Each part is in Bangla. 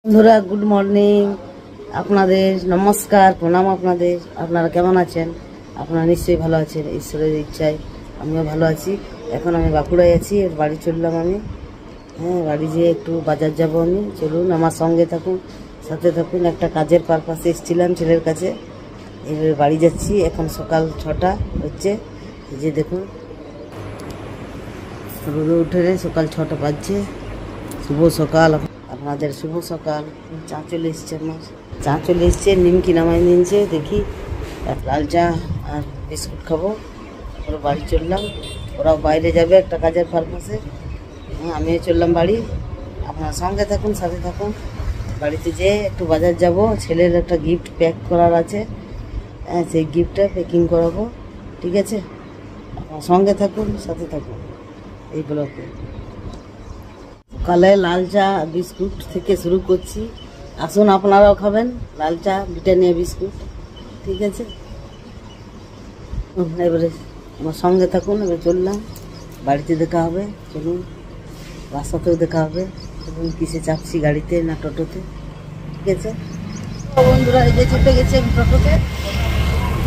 বন্ধুরা গুড মর্নিং, আপনাদের নমস্কার, প্রণাম। আপনারা কেমন আছেন? আপনারা নিশ্চয়ই ভালো আছেন, ঈশ্বরের ইচ্ছায় আমিও ভালো আছি। এখন আমি বাঁকুড়ায় আছি, বাড়ি চললাম আমি। বাড়ি যেয়ে একটু বাজার যাব আমি। চলুন আমার সঙ্গে থাকুন, সাথে থাকুন। একটা কাজের পারপাসে এসেছিলাম ছেলের কাছে, এবার বাড়ি যাচ্ছি। এখন সকাল 6টা হচ্ছে, এই যে দেখুন রোদে উঠে সকাল 6টা বাজছে। শুভ সকাল আপনাদের, শুভ সকাল। চা চলে এসছে, আমার চা চলে এসছে, নিমকি নামাই নিয়েছে। দেখি লাল চা আর বিস্কুট খাবো, ওরা বাড়ি চললাম। ওরাও বাইরে যাবে একটা কাজের পারপাসে, আমিও চললাম বাড়ি। আপনার সঙ্গে থাকুন, সাথে থাকুন। বাড়িতে যেয়ে একটু বাজার যাব, ছেলের একটা গিফট প্যাক করার আছে, সেই গিফটটা প্যাকিং করাবো। ঠিক আছে, আপনার সঙ্গে থাকুন, সাথে থাকুন। এই ব্লকে সকালে লাল চা বিস্কুট থেকে শুরু করছি। আসুন আপনারাও খাবেন লাল চা, ব্রিটানিয়া বিস্কুট। ঠিক আছে, এবারে আমার সঙ্গে থাকুন। এবার চললাম, বাড়িতে দেখা হবে। চলুন, রাস্তাতেও দেখা হবে। চলুন, কিসে চাপছি, গাড়িতে না টোটোতে? ঠিক আছে বন্ধুরা, এই যে চেপে গেছে টোটোতে,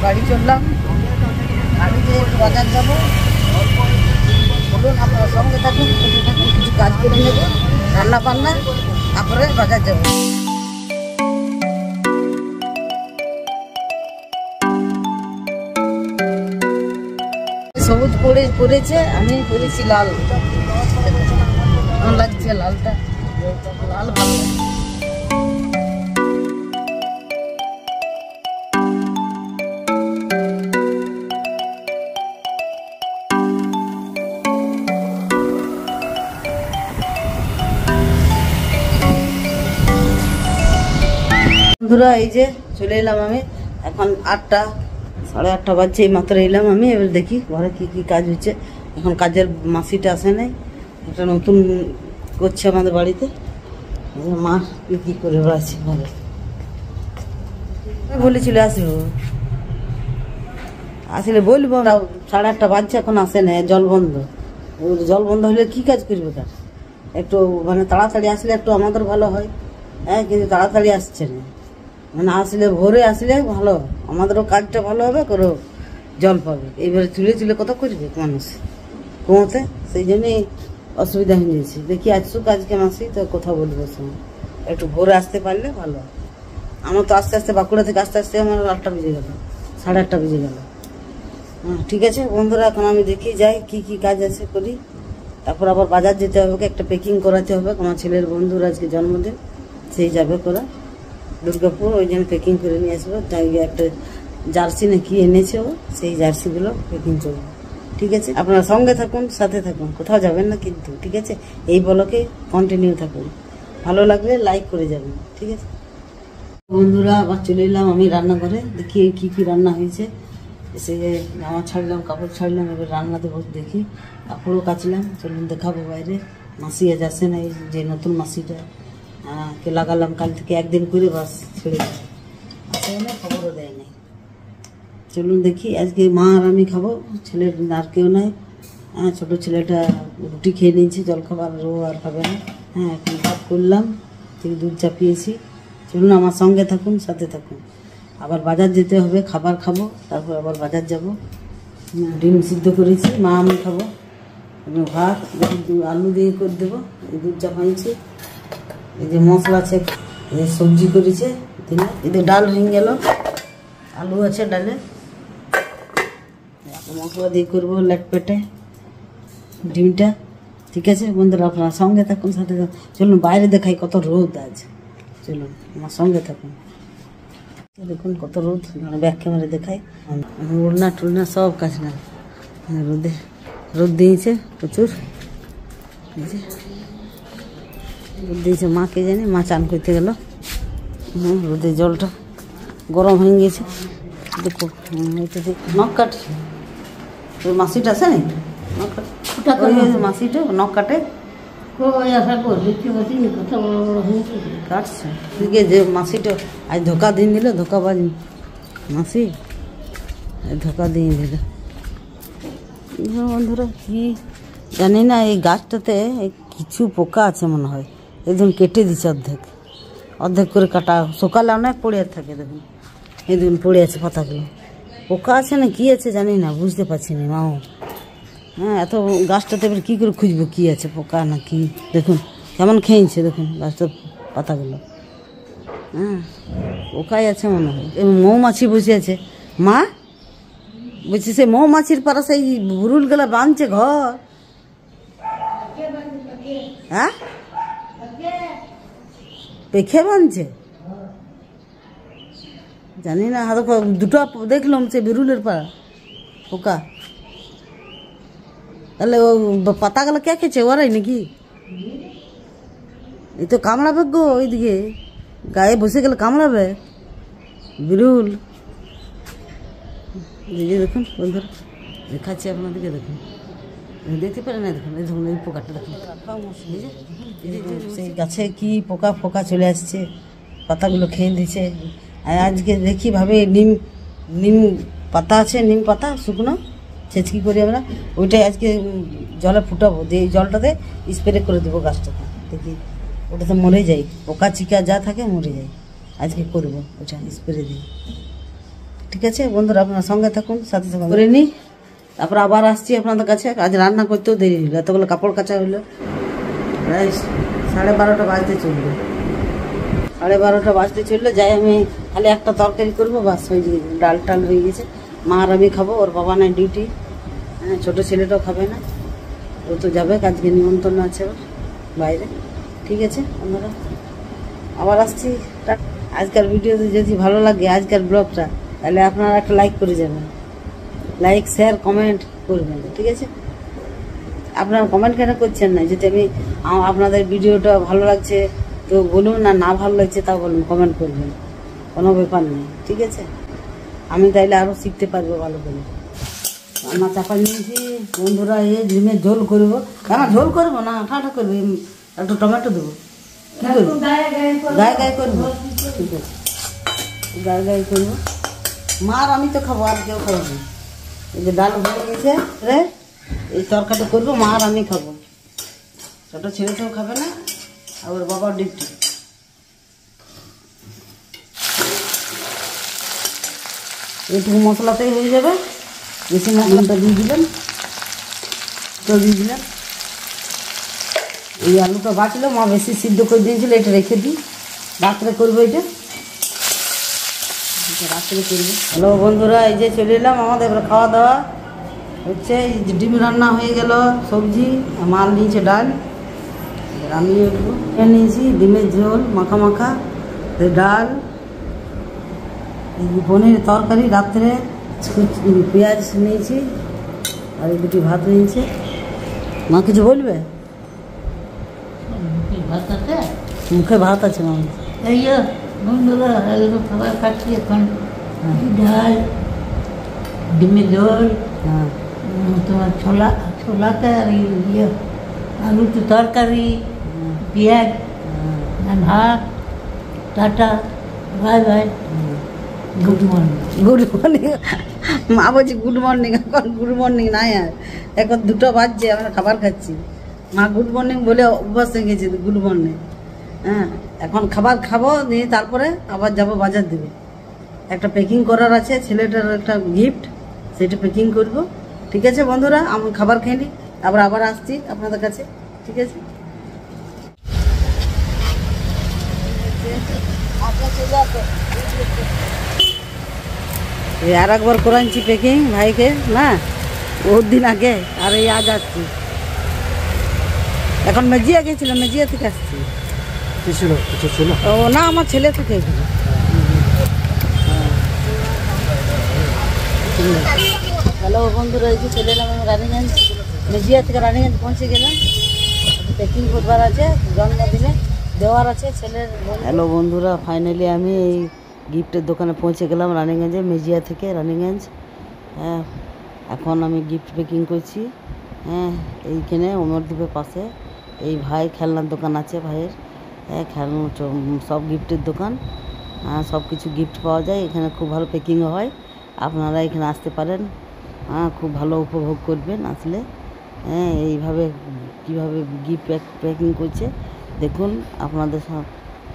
বাড়ি চললাম। বাড়িতে একটু বাজার যাবো। বলুন, আপনারা সঙ্গে থাকুন, কিছু কাজ করে নেব, রান্না বান্না, তারপরে বাজার যাব। সবুজ পড়েছে, আমি পরেছি লাল। ভালো লাগছে লালটা, লাল ভালো লাগছে। বন্ধুরা, এই যে চলে এলাম আমি। এখন 8টা, 8:30 বাজছে, এই মাত্র এলাম আমি। এবার দেখি ঘরে কি কি কাজ হচ্ছে। এখন কাজের মাসিটা আসে নাই, একটা নতুন করছে আমাদের বাড়িতে। মা কি করে বেড়াচ্ছে ঘরে, বলেছিল আসলে বলবো। 8:30 বাজছে, এখন আসে না, জল বন্ধ। জল বন্ধ হলে কি কাজ করবে তার? একটু মানে তাড়াতাড়ি আসলে একটু আমাদের ভালো হয়। কিন্তু তাড়াতাড়ি আসছে না, মানে আসলে ভোরে আসলে ভালো, আমাদেরও কাজটা ভালো হবে, করো জল পাবে। এইবারে তুলে কত করবে মানুষ কুয়োতে, সেই জন্যই অসুবিধা হয়ে যাচ্ছে। দেখি আসুক আজকে মাসি, তো কথা বলবো সময়, একটু ভোরে আসতে পারলে ভালো। আমার তো আস্তে আস্তে বাঁকুড়া থেকে আসতে আসতে আমার 8টা বেজে গেল, 8:30 বেজে গেল। ঠিক আছে বন্ধুরা, এখন আমি দেখি যাই কি কি কাজ আছে করি। তারপর আবার বাজার যেতে হবে, একটা প্যাকিং করাতে হবে। আমার ছেলের বন্ধুর আজকে জন্মদিন, সেই যাবে করা দুর্গাপুর, ওই জন্য প্যাকিং করে নিয়ে আসবো। তাই একটা জার্সি না কি এনেছে ও, সেই জার্সিগুলো প্যাকিং করবো। ঠিক আছে, আপনারা সঙ্গে থাকুন, সাথে থাকুন, কোথাও যাবেন না কিন্তু। ঠিক আছে, এই ব্লকে কন্টিনিউ থাকুন, ভালো লাগলে লাইক করে যাবেন। ঠিক আছে বন্ধুরা, আবার চলে এলাম আমি রান্নাঘরে। দেখি কি কি রান্না হয়েছে। এসে জামা ছাড়লাম, কাপড় ছাড়লাম, এবার রান্না দেবো। দেখি কাপড়ও কাচলাম, চলুন দেখাবো বাইরে। মাসি আজ আসে না, এই যে নতুন মাসিটা কে লাগালাম কাল থেকে, একদিন করে বাস ছেড়ে দেয়, আসে না, খবরও দেয় নাই। চলুন দেখি, আজকে মা আর আমি খাবো, ছেলের আর কেউ নাই। ছোটো ছেলেটা রুটি খেয়ে নিয়েছে, জলখাবার ও আর খাবে না। এখন ভাত করলাম, থেকে দুধ চাপিয়েছি। চলুন আমার সঙ্গে থাকুন, সাথে থাকুন। আবার বাজার যেতে হবে, খাবার খাবো, তারপর আবার বাজার যাব। ডিম সিদ্ধ করেছি, মা আমি খাবো। ভাত আলু দিয়ে করে দেবো, এই দুধ চাপাইছি। এই যে মশলা আছে, এই সবজি করেছে, এই যে ডাল হয়ে গেল, আলু আছে ডালে, মশলা দিয়ে করবো লেট পেটে ডিমটা। ঠিক আছে বন্ধুরা, আপনার সঙ্গে থাকুন, সাথে থাকুন। চলুন বাইরে দেখাই কত রোদ আজ, চলুন আমার সঙ্গে থাকুন। দেখুন কত রোদ, ব্যাক ক্যামেরা দেখাই। উড়না টুলনা সব কাজ না, রোদ দিয়েছে প্রচুর। রোদ দিয়েছে, মা কে জানে, মা চান করতে গেল। রোদের জলটা গরম হয়ে গেছে। দেখো এটা নখ কাটে, মাসিটা আছে না, মাসিটা নখ কাটে, কাটছে। যে মাসিটা আজ ধোকা দিয়ে দিল, ধোকাবাজ মাসি ধোকা দিয়ে দিল। বন্ধুরা কি জানি না, এই গাছটাতে কিছু পোকা আছে মনে হয়, একদম কেটে দিচ্ছে অর্ধেক। অর্ধেক করে কাটা। সকালে অনেক পড়ে থাকে, দেখুন এই দেখুন পড়ে আছে পাতাগুলো। পোকা আছে না কি আছে জানি না, বুঝতে পারছি না মাও। হ্যাঁ, এত গাছটাতে এবার কী করে খুঁজবো কী আছে, পোকা না কি। দেখুন কেমন খেয়েছে, দেখুন গাছটার পাতাগুলো। হ্যাঁ, পোকাই আছে মনে হয়। মৌমাছি বসে আছে। মা বলছি সে মৌমাছির পাড়া সেই বুরুলগুলা বাঁধছে ঘর। হ্যাঁ, পেখে বাঁধছে জানি না। হাতে দুটো দেখলাম সে বিরুলের পাড়া পোকা। তাহলে ও পাতাগুলো কে খেয়েছে, ওরাই নাকি? এই তো কামড়াবে গো, ওইদিকে গায়ে বসে গেলে কামড়াবে বিরুল। দেখুন বন্ধুরা, দেখাচ্ছি আপনাদেরকে, দেখুন দেখতে পারেন না, দেখুন এই ধরুন এই পোকাটা দেখুন। সেই গাছে কি পোকা ফোকা চলে আসছে, পাতাগুলো খেয়ে দিচ্ছে। আর আজকে দেখি ভাবে নিম নিম পাতা আছে, নিম পাতা শুকনো ছেঁচকি করি আমরা, ওইটাই আজকে জলে ফুটাবো, দিয়ে এই জলটাতে স্প্রে করে দেবো গাছটাতে। দেখি ওটাতে মরে যায়, পোকা চিকা যা থাকে মরে যায়। আজকে করবো ওটা স্প্রে দিয়ে। ঠিক আছে বন্ধুরা, আপনার সঙ্গে থাকুন, সাথে সাথে করে নিই, তারপর আবার আসছি আপনাদের কাছে। আজ রান্না করতেও দেরি হলো, এতগুলো কাপড় কাচা হলো। প্রায় 12:30 বাজতে চললো, 12:30 বাজতে চললো। যাই আমি খালি একটা তরকারি করবো, বাস হয়ে গেছে, ডাল টাল হয়ে গেছে। মা আর আমি খাবো, ওর বাবা নাই ডিউটি। হ্যাঁ, ছোটো ছেলেটাও খাবে না, ও তো যাবে, আজকে নিমন্ত্রণ আছে ওর বাইরে। ঠিক আছে বন্ধুরা, আবার আসছি। আজকের ভিডিওতে যদি ভালো লাগে আজকের ব্লগটা, তাহলে আপনারা একটা লাইক করে যাবেন, লাইক শেয়ার কমেন্ট করবেন। ঠিক আছে, আপনারা কমেন্ট কেন করছেন না? যদি আমি আপনাদের ভিডিওটা ভালো লাগছে তো বলুন, না না ভালো লাগছে তা বলুন, কমেন্ট করবেন, কোনো ব্যাপার নেই। ঠিক আছে, আমি তাইলে আরও শিখতে পারবো ভালো করে। রান্না চাপা নিয়েছি বন্ধুরা, এই ডিমের ঝোল করবো। কেন ঝোল করবো না, ঠান্ডা করবো, একটু টমেটো দেবো। কী করবো, গায়ে গায়ে করবো। ঠিক আছে, গায়ে গায়ে করবো। মা আর আমি তো খাবো, আর কেউ খাবো না। এই যে ডাল হয়ে গেছে রে, এই তরকারি করবো, মা আর আমি খাবো, ছোটো ছেলেটাও খাবে না, আর ওর বাবার ডিউটি। এইটুকু মশলাতেই হয়ে যাবে, বেশি মশলাটা দিয়ে দিবেন, তো দিয়ে দিলেন। এই আলুটা বাঁচলো, মা বেশি সিদ্ধ করে দিয়েছিল, এটা রেখে দিই, রাত্রে করবো এটা, রাত্রে করবো। হ্যালো বন্ধুরা, এই যে চলে এলাম আমাদের এবার খাওয়া দাওয়া হচ্ছে। এই যে ডিম রান্না হয়ে গেল, সবজি মাল নিয়েছে, ডাল আমি নিয়েছি, ডিমের ঝোল মাখা মাখা, ডাল, পনির তরকারি রাত্রে, পেঁয়াজ নিয়েছি, আর এই দুটি ভাত নিয়েছে। মা কিছু বলবে? মুখে ভাত আছে মা। এই বন্ধুরা, খাবার খাচ্ছি এখন, ডাল, ডিমের ঝোল, হ্যাঁ, তোমার ছোলাতে আর আলুতে তরকারি, পেঁয়াজ, ভাত। Tata, bye bye, good morning. Good morning. মা বলছি গুড মর্নিং, এখন গুড মর্নিং নাই, আর এখন 2টা বাজছে, আমরা খাবার খাচ্ছি। মা গুড মর্নিং বলে অভ্যাস হয়ে গেছে গুড মর্নিং। হ্যাঁ, এখন খাবার খাবো, দিয়ে তারপরে আবার যাব বাজার দিবে। একটা প্যাকিং করার আছে, ছেলেটার একটা গিফট, সেটা প্যাকিং করব। ঠিক আছে বন্ধুরা, আমি খাবার খেয়ে নিই, তারপর আবার আসছি আপনাদের কাছে। ঠিক আছে, আর একবার করাচ্ছি প্যাকিং ভাইকে, না বহুত দিন আগে, আর এই আজ আসছি। এখন মেজিয়া গেছিলাম, মেজিয়া থেকে আসছি। ও না, আমার ছেলে থেকে এসেছিল। হ্যালো বন্ধুরা, এই যে চলে এলাম আমি রানীগঞ্জ, মেজিয়া থেকে রানীগঞ্জ পৌঁছে গেলাম। প্যাকিং করবার আছে, জন্মদিনে দেওয়ার আছে ছেলের। হ্যালো বন্ধুরা, ফাইনালি আমি এই গিফটের দোকানে পৌঁছে গেলাম রানীগঞ্জে, মেজিয়া থেকে রানীগঞ্জ। হ্যাঁ, এখন আমি গিফট প্যাকিং করছি। হ্যাঁ, এইখানে অমরদ্বীপের পাশে এই ভাই খেলনার দোকান আছে ভাইয়ের। হ্যাঁ, খেলনা সব গিফটের দোকান, সব কিছু গিফট পাওয়া যায় এখানে, খুব ভালো প্যাকিংও হয়। আপনারা এখানে আসতে পারেন, খুব ভালো উপভোগ করবেন আসলে। হ্যাঁ, এইভাবে কীভাবে গিফট প্যাকিং করছে দেখুন, আপনাদের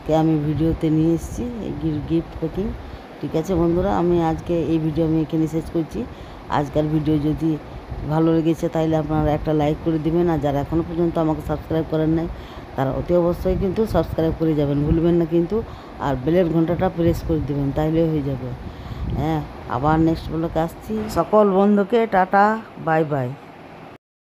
কে আমি ভিডিওতে নিয়ে এসেছি এই গিফট প্যাকিং। ঠিক আছে বন্ধুরা, আমি আজকে এই ভিডিও আমি এখানে শেষ করছি। আজকের ভিডিও যদি ভালো লেগেছে তাহলে আপনারা একটা লাইক করে দিবেন, আর যারা এখনও পর্যন্ত আমাকে সাবস্ক্রাইব করেন নাই তারা অতি অবশ্যই কিন্তু সাবস্ক্রাইব করে যাবেন, ভুলবেন না কিন্তু। আর বেলের ঘন্টাটা প্রেস করে দেবেন, তাইলে হয়ে যাবে। হ্যাঁ, আবার নেক্সট ব্লগে আসছি। সকল বন্ধুকে টাটা, বাই বাই।